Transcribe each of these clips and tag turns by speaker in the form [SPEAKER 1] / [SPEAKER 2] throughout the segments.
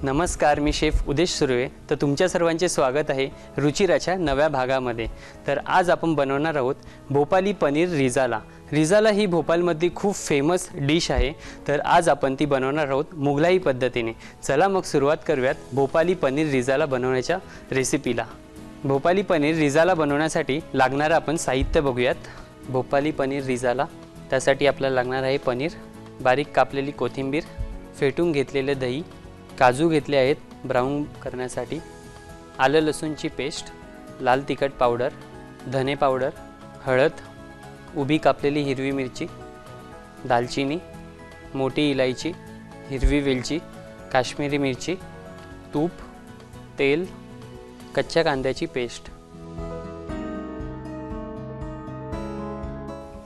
[SPEAKER 1] नमस्कार, मी शेफ उदेश सुर्वे. तर तुमच्या सर्वांचे स्वागत आहे रुचिराच्या नव्या भागामध्ये. तर आज आपण बनवणार आहोत भोपाली पनीर रिजाला. रिजाला ही भोपाळमधली खूप फेमस डिश आहे. तर आज आपण ती बनवणार आहोत मुघलाई पद्धतीने. चला मग सुरुवात करूयात भोपाली पनीर रिजाला बनवण्याच्या रेसिपीला. भोपाली पनीर रिजाला बनवण्यासाठी लागणारं आपण साहित्य बघूयात. भोपाली पनीर रिजाला त्यासाठी आपल्याला लागणार आहे पनीर, बारीक कापलेली कोथिंबीर, फेटून घेतलेले दही, काजू घेतले आहेत ब्राऊन करण्यासाठी, आलं लसूणची पेस्ट, लाल तिखट पावडर, धने पावडर, हळद, उभी कापलेली हिरवी मिरची, दालचिनी, मोठी इलायची, हिरवी वेलची, काश्मीरी मिरची, तूप, तेल, कच्च्या कांद्याची पेस्ट.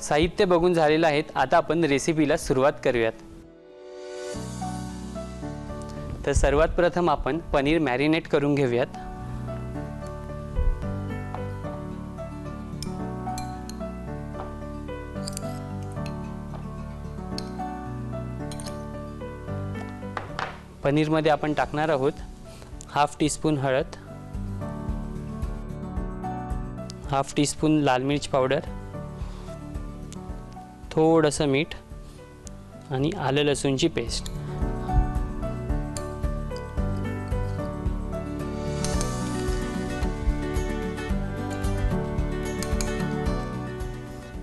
[SPEAKER 1] साहित्य बघून झालेलं आहे. आता आपण रेसिपीला सुरुवात करूयात. तर सर्वात प्रथम आपण पनीर मॅरिनेट करून घेऊयात. पनीरमध्ये आपण टाकणार आहोत हाफ टीस्पून हळद, हाफ टीस्पून लाल मिर्च पावडर, थोडंसं मीठ आणि आलं लसूणची पेस्ट.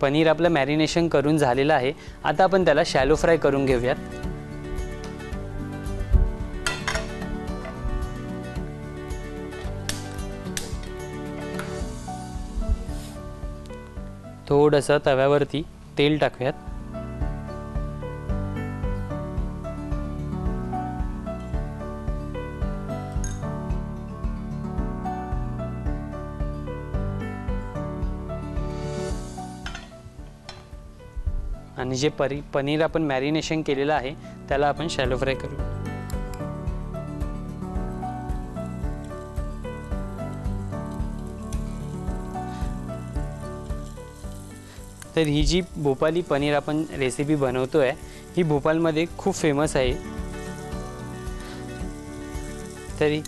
[SPEAKER 1] पनीर आपलं मॅरिनेशन करून झालेलं आहे. आता आपण त्याला शॅलो फ्राय करून घेऊयात. थोडंसं तव्यावरती तेल टाकूयात. आणि जे पनीर आपण मॅरिनेशन केलेलं आहे त्याला आपण शॅलो फ्राय करू. तर ही जी भोपाली पनीर आपण रेसिपी बनवतोय ही भोपाळमध्ये खूप फेमस आहे. तरी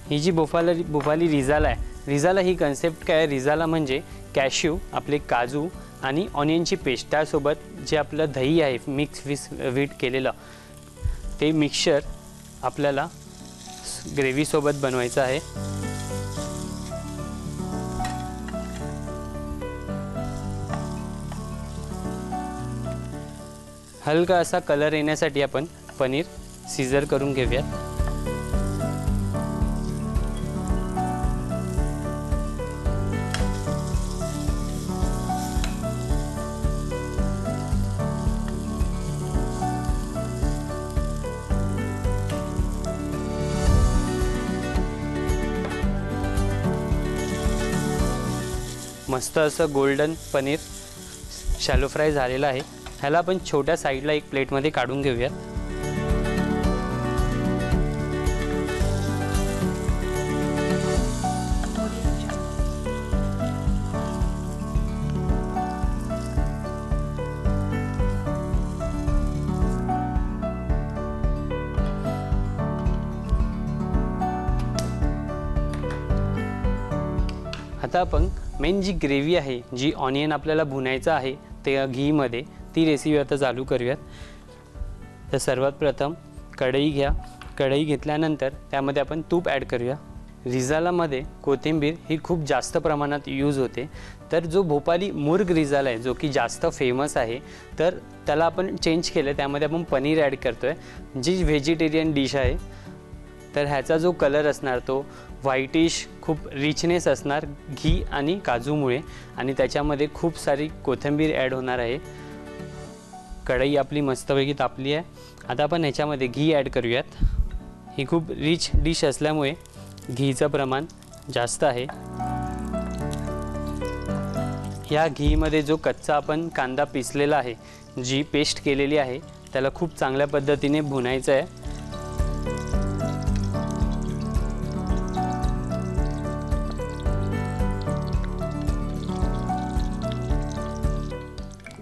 [SPEAKER 1] ही जी भोपाली रिजाला आहे, रिजाला ही कन्सेप्ट काय आहे, रिजाला म्हणजे कॅश्यू, आपले काजू आणि ऑनियनची पेस्ट, त्यासोबत जे आपलं दही आहे मिक्स वीट केलेलं, ते मिक्सचर आपल्याला ग्रेव्हीसोबत बनवायचं आहे. हलका असा कलर येण्यासाठी आपण पनीर सीझर करून घेऊयात. मस्त असं गोल्डन पनीर शॅलो फ्राय झालेलं आहे. ह्याला आपण छोट्या साईडला एक प्लेटमध्ये काढून घेऊयात. आता आपण मेन जी ग्रेव्ही आहे, जी ऑनियन आपल्याला भुनायचं आहे ते घीमध्ये, ती रेसिपी आता चालू करूयात. तर सर्वात प्रथम कढई घ्या. कढई घेतल्यानंतर त्यामध्ये आपण तूप ॲड करूया. रिजालामध्ये कोथिंबीर ही खूप जास्त प्रमाणात यूज होते. तर जो भोपाली मुर्ग रिजाला आहे, जो की जास्त फेमस आहे, तर त्याला आपण चेंज केलं. त्यामध्ये आपण पनीर ॲड करतो आहे, जी व्हेजिटेरियन डिश आहे. तर ह्याचा जो कलर असणार तो व्हाईटिश खूप रिचनेस असणार घी आणि काजूमुळे, आणि त्याच्यामध्ये खूप सारी कोथिंबीर ॲड होणार आहे। कढई आपली मस्तपैकी तापली आहे। आता आपण ह्याच्यामध्ये घी ॲड करूयात। ही खूप रिच डिश असल्यामुळे घीचं प्रमाण जास्त आहे। या घीमध्ये जो कच्चा आपण कांदा पिसलेला आहे, जी पेस्ट केलेली आहे, त्याला खूप चांगल्या पद्धतीने भुनायचं आहे।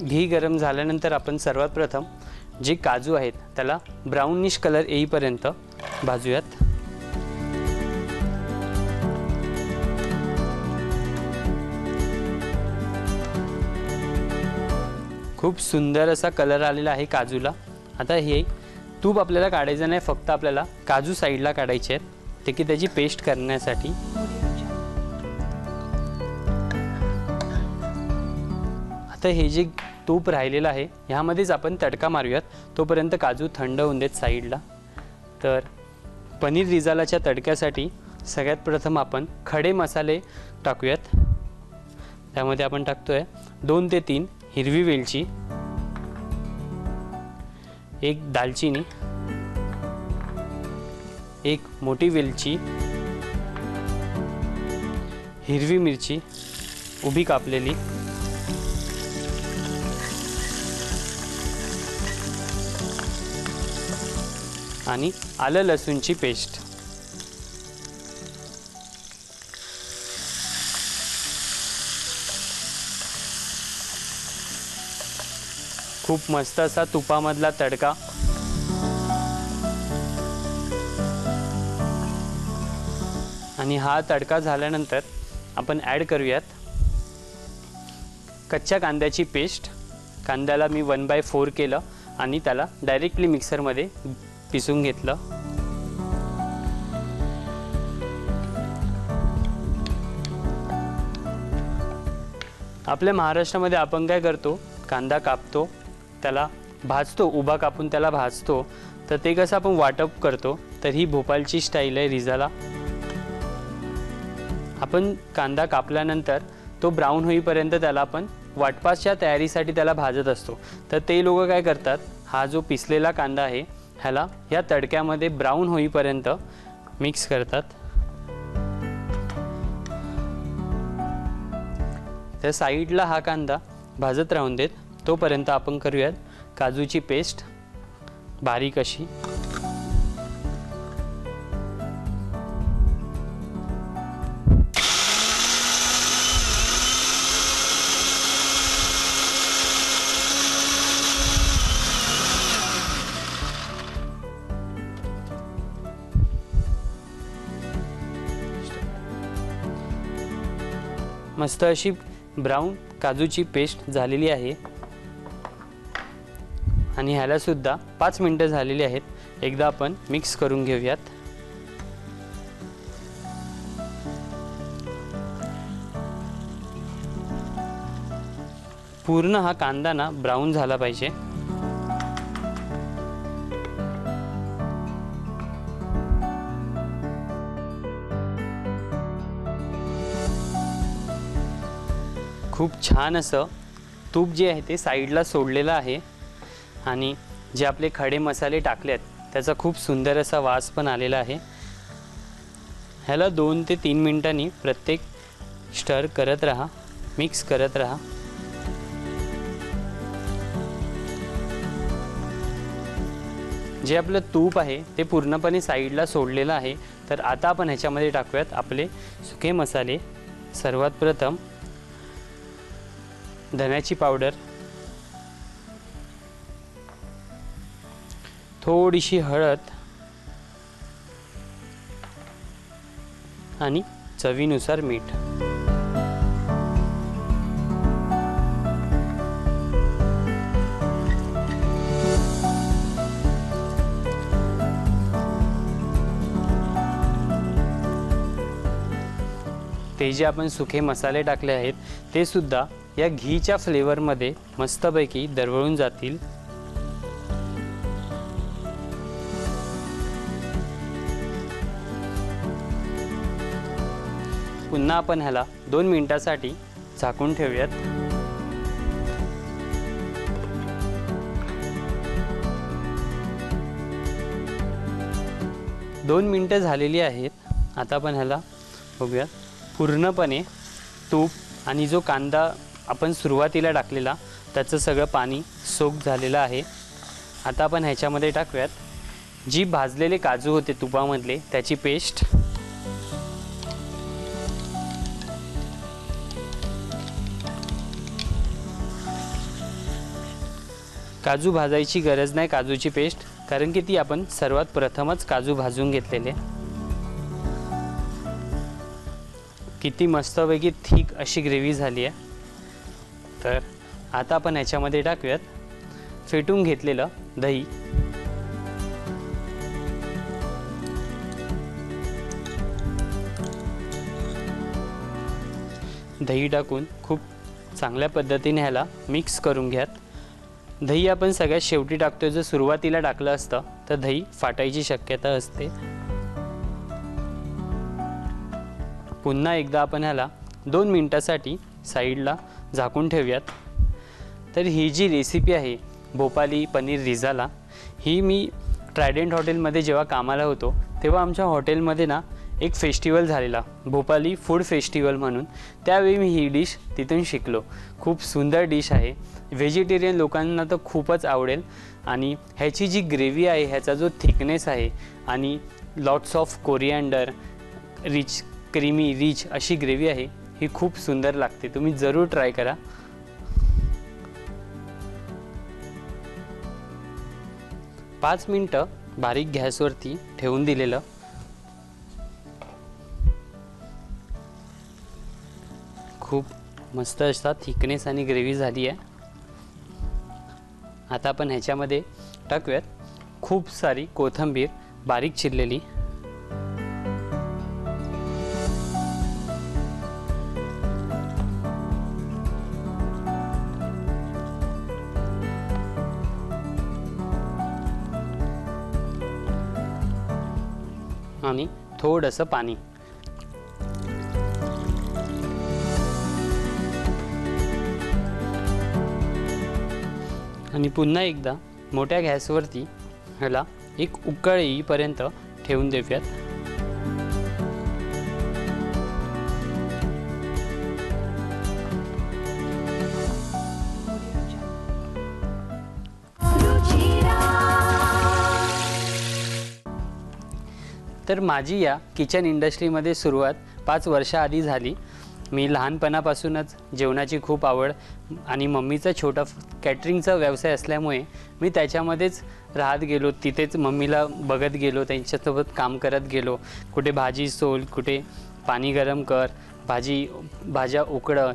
[SPEAKER 1] घी गरम झाल्यानंतर आपण सर्वात प्रथम जे काजू आहेत त्याला ब्राउनिश कलर येईपर्यंत भाजूयात। खूप सुंदर असा कलर आलेला आहे काजूला। आता हे तूप आपल्याला काढायचं नाही, फक्त आपल्याला काजू साईडला काढायचे आहेत, ते की त्याची पेस्ट करण्यासाठी। आता हे जे तूप राहिलेलं आहे ह्यामध्येच आपण तडका मारूयात, तोपर्यंत काजू थंड होऊन देत साईडला। तर पनीर रिजालाच्या तडक्यासाठी सगळ्यात प्रथम आपण खडे मसाले टाकूयात। त्यामध्ये आपण टाकतोय 2 ते 3 हिरवी वेलची, 1 दालचिनी, 1 मोठी वेलची, हिरवी मिरची उभी कापलेली, आणि आलं लसूणची पेस्ट। खूप मस्त असा तुपामधला तडका। आणि हा तडका झाल्यानंतर आपण ॲड करूयात कच्च्या कांद्याची पेस्ट। कांद्याला मी 1/4 केलं आणि त्याला डायरेक्टली मिक्सरमध्ये पिसून घेतलं। आपल्या महाराष्ट्रामध्ये आपण काय करतो, कांदा कापतो, त्याला भाजतो, उभा कापून त्याला भाजतो, तर ते कसं आपण वाटप करतो, तर ही भोपाळची स्टाईल आहे रिजाला। आपण कांदा कापल्यानंतर तो ब्राऊन होईपर्यंत त्याला आपण वाटपाच्या तयारीसाठी त्याला भाजत असतो। तर ते लोक काय करतात, हा जो पिसलेला कांदा आहे ह्याला या तडक्यामध्ये ब्राऊन होईपर्यंत मिक्स करतात। तर साईडला हा कांदा भाजत राहून देत, तोपर्यंत आपण करूयात काजूची पेस्ट बारीक अशी। मस्त अशी ब्राऊन काजूची पेस्ट झालेली आहे, आणि ह्याला सुद्धा 5 मिनिटं झालेली आहेत। एकदा आपण मिक्स करून घेऊयात। पूर्ण हा कांदा ना ब्राऊन झाला पाहिजे। खूप छान असं तूप जे आहे ते साईडला सोडलेलं आहे, आणि जे आपले खडे मसाले टाकलेत त्याचा खूप सुंदर असा वास पण आलेला आहे। ह्याला 2 ते 3 मिनिटांनी प्रत्येक स्टर करत राहा, मिक्स करत राहा। जे आपलं तूप आहे ते पूर्णपणे साईडला सोडलेलं आहे। तर आता आपण ह्याच्यामध्ये टाकूयात आपले सुके मसाले। सर्वात प्रथम धण्याची पावडर, थोडीशी हळद, आणि चवीनुसार मीठ। ते जे आपण सुके मसाले टाकले आहेत ते सुद्धा या घीच्या फ्लेवरमध्ये मस्तपैकी दरवळून जातील। पुन्हा आपण ह्याला 2 मिनिटासाठी झाकून ठेवूयात। 2 मिनिटं झालेली आहेत। आता आपण ह्याला बघूया, पूर्णपणे तूप आणि जो कांदा आपण सुरुवातीला टाकलेला त्याचं सगळं पाणी सोक झालेलं आहे। आता आपण ह्याच्यामध्ये टाकूयात जी भाजलेले काजू होते तुपामधले त्याची पेस्ट, काजू भाजायची गरज नाही काजूची पेस्ट, कारण की ती आपण सर्वात प्रथमच काजू भाजून घेतलेले। किती मस्तपैकी थिक अशी ग्रेव्ही झाली आहे। तर आता आपण ह्याच्यामध्ये टाकूयात फेटून घेतलेलं दही, दही टाकून खूप चांगल्या पद्धतीने ह्याला मिक्स करून घ्यात। दही आपण सगळ्यात शेवटी टाकतोय, जर सुरुवातीला टाकलं असतं तर दही फाटायची शक्यता असते। पुन्हा एकदा आपण ह्याला 2 मिनिटासाठी साईडला झाकून ठेवूयात। तर ही जी रेसिपी आहे भोपाली पनीर रिझाला, ही मी ट्रायडेंट हॉटेलमध्ये जेव्हा कामाला होतो तेव्हा आमच्या हॉटेलमध्ये ना एक फेस्टिवल झालेला, भोपाली फूड फेस्टिवल म्हणून, त्यावेळी मी ही डिश तिथून शिकलो। खूप सुंदर डिश आहे, व्हेजिटेरियन लोकांना तर खूपच आवडेल। आणि ह्याची जी ग्रेव्ही आहे, ह्याचा जो थिकनेस आहे आणि lots of coriander, rich creamy rich अशी ग्रेव्ही आहे, ही खूप सुंदर लागते। तुम्ही जरूर ट्राय करा। पाच मिनिटं बारीक गॅसवरती ठेवून दिलेलं, खूप मस्त असा थिकनेस आणि ग्रेव्ही झाली आहे। आता आपण ह्याच्यामध्ये टाकूयात खूप सारी कोथिंबीर बारीक चिरलेली, आणि थोडंसं पाणी। आणि पुन्हा एकदा मोठ्या गॅसवरती ह्याला एक उकळ येईपर्यंत ठेवून देऊयात। तर माझी या किचन इंडस्ट्रीमध्ये सुरुवात 5 वर्षाआधी झाली। मी लहानपणापासूनच जेवणाची खूप आवड आणि मम्मीचा छोटा कॅटरिंगचा व्यवसाय असल्यामुळे मी त्याच्यामध्येच राहत गेलो, तिथेच मम्मीला बघत गेलो, त्यांच्यासोबत काम करत गेलो। कुठे भाजी सोल, कुठे पाणी गरम कर, भाज्या उकळव।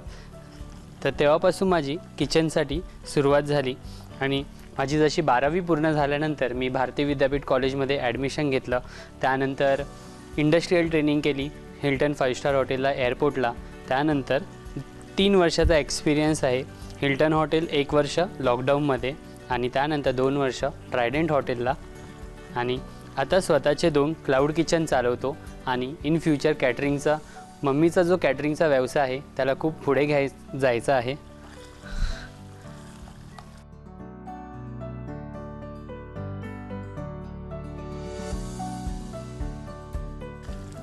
[SPEAKER 1] तर तेव्हापासून माझी किचनसाठी सुरुवात झाली। आणि माझी जशी 12वी पूर्ण झाल्यानंतर मी भारती विद्यापीठ कॉलेजमध्ये ॲडमिशन घेतलं। त्यानंतर इंडस्ट्रियल ट्रेनिंग केली हिल्टन 5 स्टार हॉटेलला, एअरपोर्टला। त्यानंतर 3 वर्षाचा एक्सपिरियन्स आहे हिल्टन हॉटेल, 1 वर्ष लॉकडाऊनमध्ये, आणि त्यानंतर 2 वर्ष ट्रायडेंट हॉटेलला। आणि आता स्वतःचे 2 क्लाउड किचन चालवतो। आणि इन फ्युचर कॅटरिंगचा, मम्मीचा जो कॅटरिंगचा व्यवसाय आहे त्याला खूप पुढे जायचं आहे।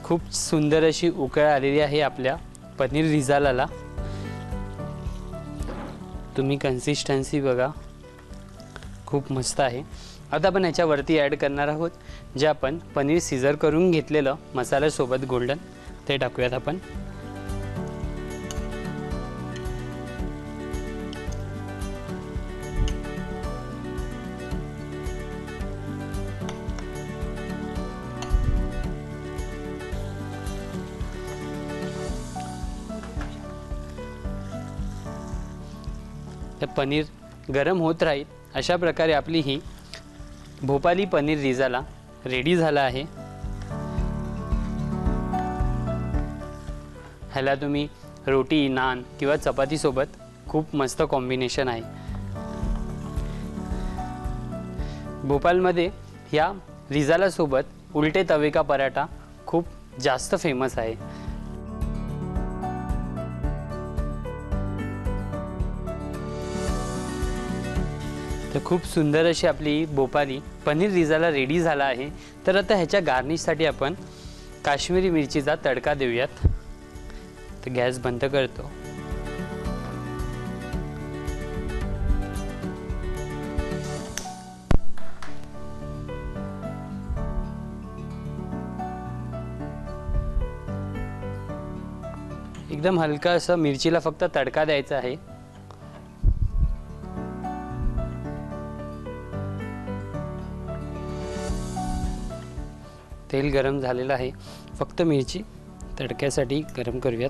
[SPEAKER 1] खूप सुंदर अशी उकळ आलेली आहे आपल्या पनीर रिझालाला। तुम्ही कन्सिस्टन्सी बघा, खूप मस्त आहे। आता आपण ह्याच्यावरती ॲड करणार आहोत जे आपण पनीर सीझर करून घेतलेलं मसाल्यासोबत गोल्डन, ते टाकूयात आपण। तर पनीर गरम होत राहील अशा प्रकारे आपली ही भोपाली पनीर रिझाला रेडी झाला आहे। ह्याला तुम्ही रोटी, नान किंवा चपातीसोबत खूप मस्त कॉम्बिनेशन आहे। भोपाळमध्ये ह्या रिझालासोबत उलटे तवे का पराठा खूप जास्त फेमस आहे। तर खूप सुंदर अशी आपली भोपाली पनीर रिझाला रेडी झाला आहे। तर आता ह्याच्या गार्निशसाठी आपण काश्मीरी मिरचीचा तडका देऊयात। तर गॅस बंद करतो। एकदम हलका असं मिरचीला फक्त तडका द्यायचा आहे। तेल गरम झालेलं आहे, फक्त मिरची तडक्यासाठी गरम करूयात।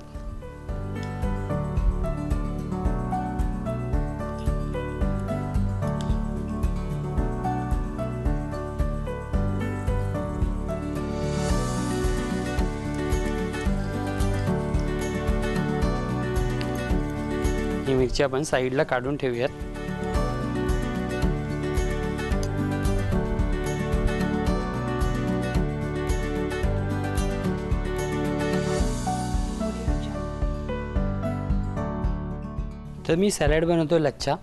[SPEAKER 1] ही मिरची आपण साईडला काढून ठेवूयात। तर मी सॅलड बनवतो लच्छा।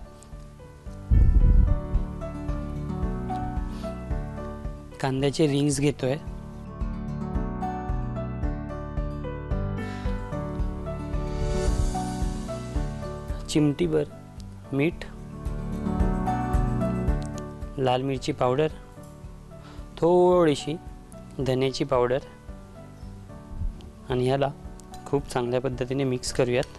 [SPEAKER 1] कांद्याचे रिंग्स घेतोय, चिमटीभर मीठ, लाल मिरची पावडर, थोडीशी धन्याची पावडर आणि ह्याला खूप चांगल्या पद्धतीने मिक्स करूयात।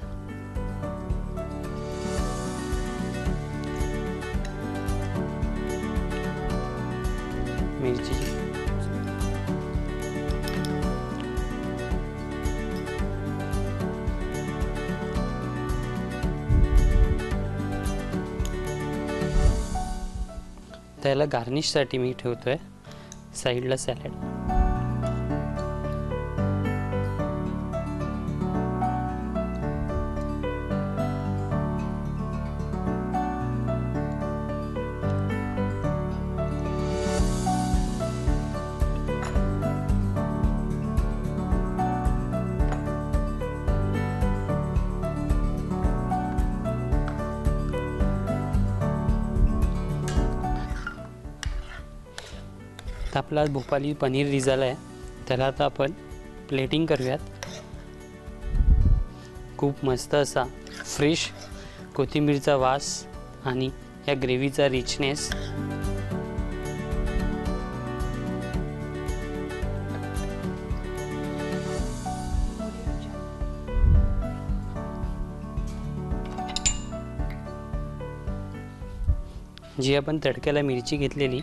[SPEAKER 1] मिरची त्याला गार्निशसाठी मी ठेवतोय साईडला सॅलड। आपला भोपाली पनीर रिझाला आहे, त्याला आता आपण प्लेटिंग करूयात। खूप मस्त असा फ्रेश कोथिंबीरचा वास आणि या ग्रेव्हीचा रिचनेस। जी आपण तडक्याला मिरची घेतलेली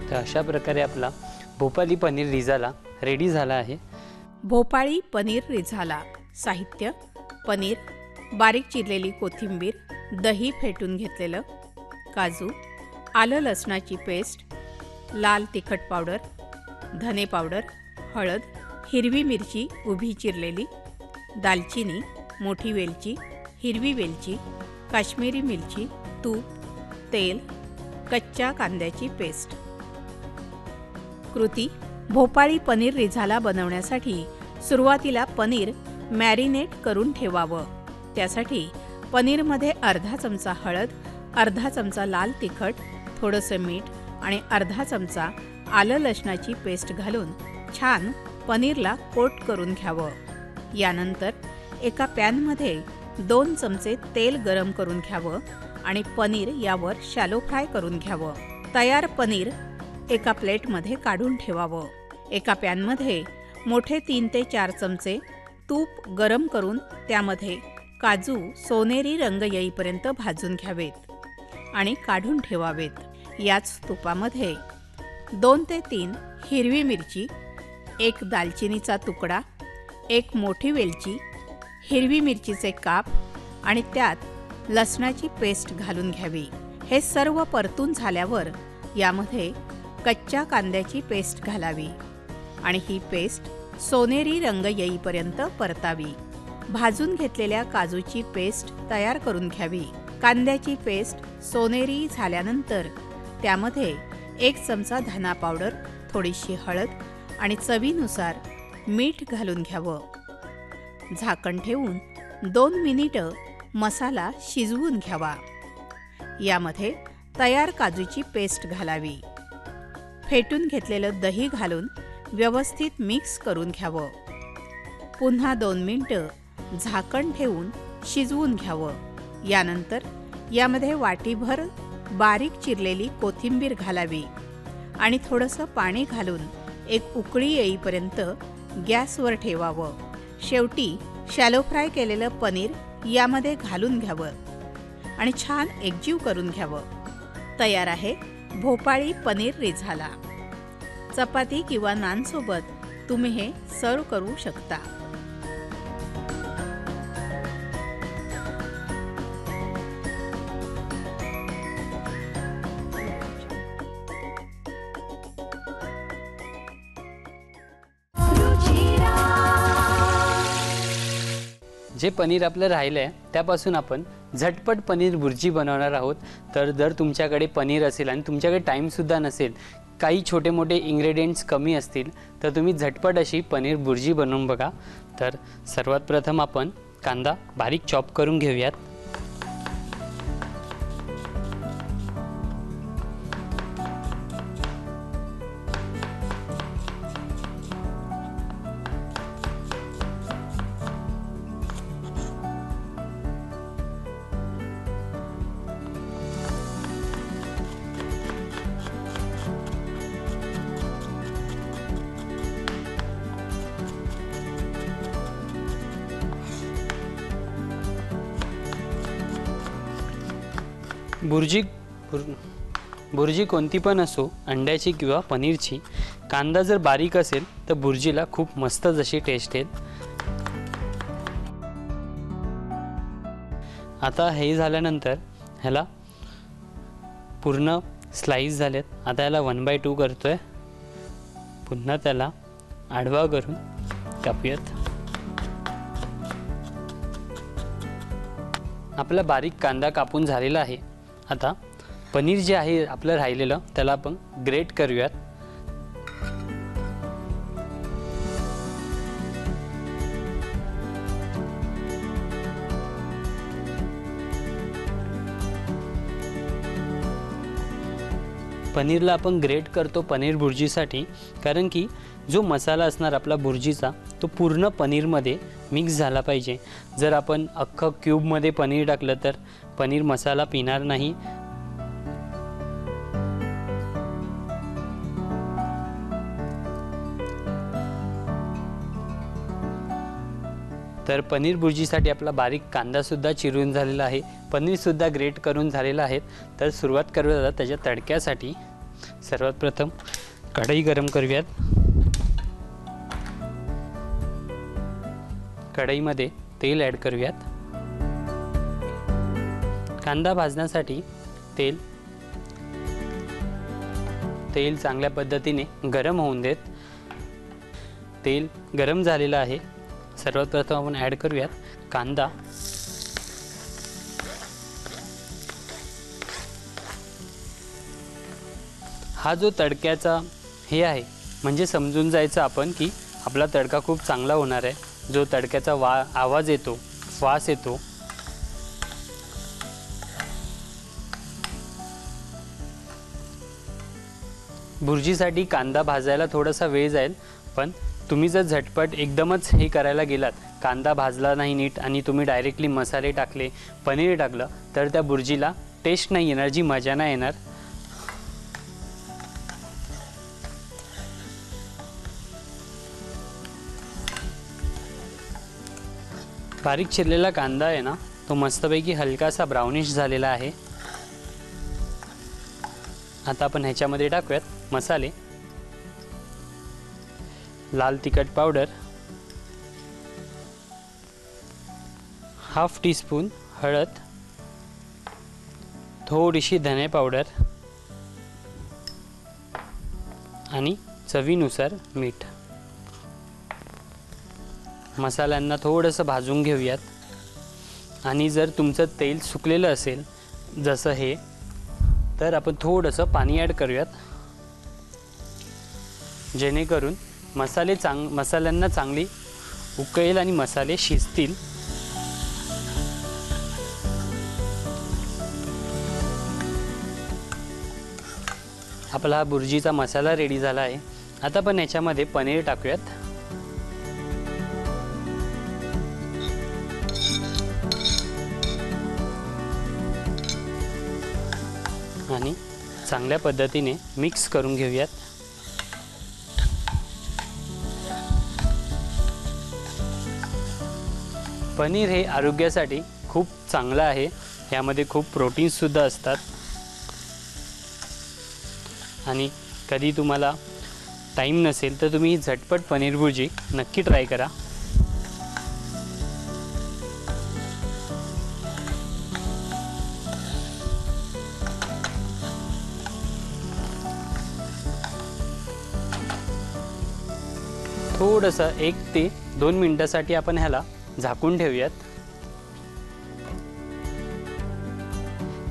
[SPEAKER 1] तर अशा प्रकारे आपला भोपाली पनीर रिझाला रेडी झाला आहे।
[SPEAKER 2] भोपाळी पनीर रिझाला साहित्य: पनीर, बारीक चिरलेली कोथिंबीर, दही फेटून घेतलेलं, काजू, आलं लसणाची पेस्ट, लाल तिखट पावडर, धने पावडर, हळद, हिरवी मिरची उभी चिरलेली, दालचिनी, मोठी वेलची, हिरवी वेलची, काश्मीरी मिरची, तूप, तेल, कच्च्या कांद्याची पेस्ट। कृती: भोपाळी पनीर रिझाला बनवण्यासाठी सुरुवातीला पनीर मॅरिनेट करून ठेवावं। त्यासाठी पनीरमध्ये अर्धा चमचा हळद, अर्धा चमचा लाल तिखट, थोडंसं मीठ आणि अर्धा चमचा आलं लसणाची पेस्ट घालून छान पनीरला कोट करून घ्यावं। यानंतर एका पॅनमध्ये 2 चमचे तेल गरम करून घ्यावं आणि पनीर यावर शॅलो फ्राय करून घ्यावं। तयार पनीर एका प्लेटमध्ये काढून ठेवावं। एका पॅनमध्ये मोठे 3 ते 4 चमचे तूप गरम करून त्यामध्ये काजू सोनेरी रंग येईपर्यंत भाजून घ्यावेत आणि काढून ठेवावेत। याच तुपामध्ये 2 ते 3 हिरवी मिरची, 1 दालचिनीचा तुकडा, 1 मोठी वेलची, हिरवी मिरचीचे काप आणि त्यात लसणाची पेस्ट घालून घ्यावी। हे सर्व परतून झाल्यावर यामध्ये कच्च्या कांद्याची पेस्ट घालावी आणि ही पेस्ट सोनेरी रंग येईपर्यंत परतावी। भाजून घेतलेल्या काजूची पेस्ट तयार करून घ्यावी। कांद्याची पेस्ट सोनेरी झाल्यानंतर त्यामध्ये 1 चमचा धना पावडर, थोडीशी हळद आणि चवीनुसार मीठ घालून घ्यावं। झाकण ठेवून 2 मिनिटं मसाला शिजवून घ्यावा। यामध्ये तयार काजूची पेस्ट घालावी। फेटून घेतलेलं दही घालून व्यवस्थित मिक्स करून घ्यावं। पुन्हा 2 मिनिटं झाकण ठेवून शिजवून घ्यावं। यानंतर यामध्ये वाटीभर बारीक चिरलेली कोथिंबीर घालावी आणि थोडंसं पाणी घालून एक उकळी येईपर्यंत गॅसवर ठेवावं। शेवटी शॅलो फ्राय केलेलं पनीर यामध्ये घालून घ्यावं आणि छान एकजीव करून घ्यावं। तयार आहे भोपाळी पनीर रिझाला। चपाती किंवा नानसोबत तुम्ही हे सर्व करू शकता।
[SPEAKER 1] जे पनीर आपलं राहिलं आहे त्यापासून आपण झटपट पनीर भुर्जी बनवणार आहोत। तर जर तुमच्याकडे पनीर असेल आणि तुमच्याकडे टाईमसुद्धा नसेल, काही छोटे मोठे इंग्रेडियंट्स कमी असतील, तर तुम्ही झटपट अशी पनीर भुर्जी बनवून बघा। तर सर्वात प्रथम आपण कांदा बारीक चॉप करून घेऊयात। भुर्जी कोणती पण असो, अंड्याची किंवा पनीरची, कांदा जर बारीक असेल तर भुर्जीला खूप मस्त जशी टेस्ट येईल। आता हे झाल्यानंतर ह्याला पूर्ण स्लाइस झालेत। आता याला 1/2 करतोय। पुन्हा त्याला आडवा करून कापूयात। आपला बारीक कांदा कापून झालेला आहे। आता पनीर जे आहे आपलं राहिलेलं त्याला आपण ग्रेट करूयात। पनीरला आपण ग्रेट करतो पनीर भुर्जीसाठी, कारण की जो मसाला असणार आपला भुर्जीचा तो पूर्ण पनीरमध्ये मिक्स झाला पाहिजे। जर आपण अख्खं क्यूबमध्ये पनीर टाकलं तर पनीर मसाला पिणार नाही। तर पनीर भुर्जीसाठी आपला बारीक कांदासुद्धा चिरून झालेला आहे, पनीरसुद्धा ग्रेट करून झालेलं आहे। तर सुरुवात करूया त्याच्या तडक्यासाठी। सर्वात प्रथम कढई गरम करूयात। कढईमध्ये तेल ॲड करूयात। कांदा भाजण्यासाठी तेल चांगल्या पद्धतीने गरम होऊन देत। तेल गरम झालेलं आहे। सर्वात प्रथम आपण ॲड करूयात कांदा। हा जो तडक्याचा हे आहे म्हणजे समजून जायचं आपण की आपला तडका खूप चांगला होणार आहे। जो तडक्याचा आवाज येतो, वास येतो, भुर्जीसाठी कांदा भाजायला थोडासा वेळ जाईल, पण तुम्ही जर झटपट एकदमच हे करायला गेलात, कांदा भाजला नाही नीट आणि तुम्ही डायरेक्टली मसाले टाकले, पनीर टाकलं, तर त्या भुर्जीला टेस्ट नाही येणार, जी मजा नाही येणार। बारीक चिरलेला कांदा आहे ना, तो मस्तपैकी हलकासा ब्राउनिश झालेला आहे। आता आपण ह्याच्यामध्ये टाकूयात मसाले, लाल तिखट पावडर, हाफ टीस्पून हळद, थोडीशी धने पावडर आणि चवीनुसार मीठ. मसाल्यांना थोडंसं भाजून घेऊयात आणि जर तुमचं तेल सुकलेलं असेल जसं हे, तर आपण थोडंसं पाणी ॲड करूयात, जेणेकरून मसाल्यांना चांगली उकळेल आणि मसाले शिजतील. आपला हा बुर्जीचा मसाला रेडी झाला आहे. आता आपण याच्यामध्ये पनीर टाकूयात आणि चांगल्या पद्धतीने मिक्स करून घेऊयात. पनीर हे आरोग्यासाठी खूप चांगलं आहे. यामध्ये खूप प्रोटीन्ससुद्धा असतात आणि कधी तुम्हाला टाईम नसेल तर तुम्ही झटपट पनीर भुर्जी नक्की ट्राय करा. थोडंसं 1 ते 2 मिनिटासाठी आपण ह्याला झाकून ठेवूयात.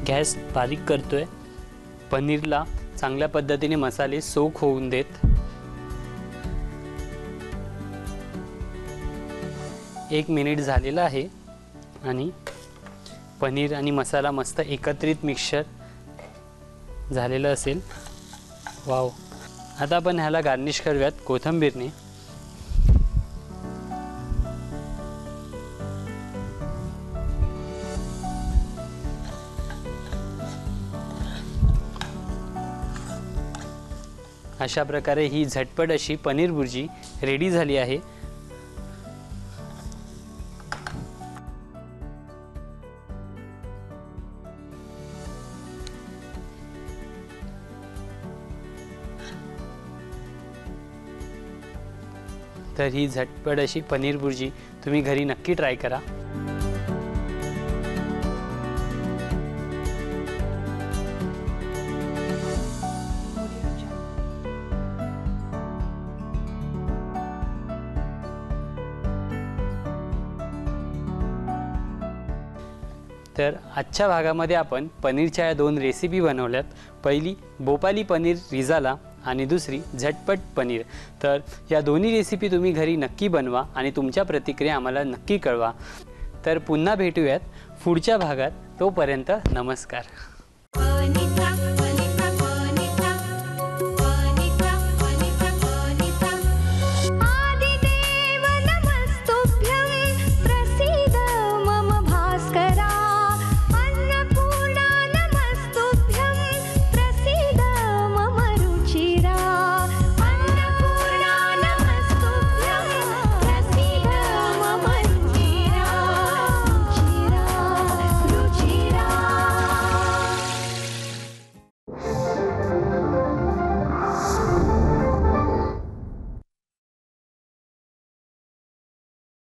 [SPEAKER 1] गॅस बारीक करतोय. पनीरला चांगल्या पद्धतीने मसाले सोक होऊन देत. 1 मिनिट झालेला आहे आणि पनीर आणि मसाला मस्त एकत्रित मिक्सचर झालेलं असेल. वाव. आता आपण ह्याला गार्निश करूयात कोथिंबीरने. अशा प्रकारे ही झटपट अशी पनीर भुर्जी रेडी झाली आहे. तर ही झटपट अशी पनीर भुर्जी तुम्ही घरी नक्की ट्राय करा. तर आजच्या भागामध्ये आपण पनीरच्या या 2 रेसिपी बनवल्यात. पहिली भोपाली पनीर रिझाला आणि दुसरी झटपट पनीर. तर या दोन्ही रेसिपी तुम्ही घरी नक्की बनवा आणि तुमच्या प्रतिक्रिया आम्हाला नक्की कळवा. तर पुन्हा भेटूयात पुढच्या भागात. तोपर्यंत नमस्कार.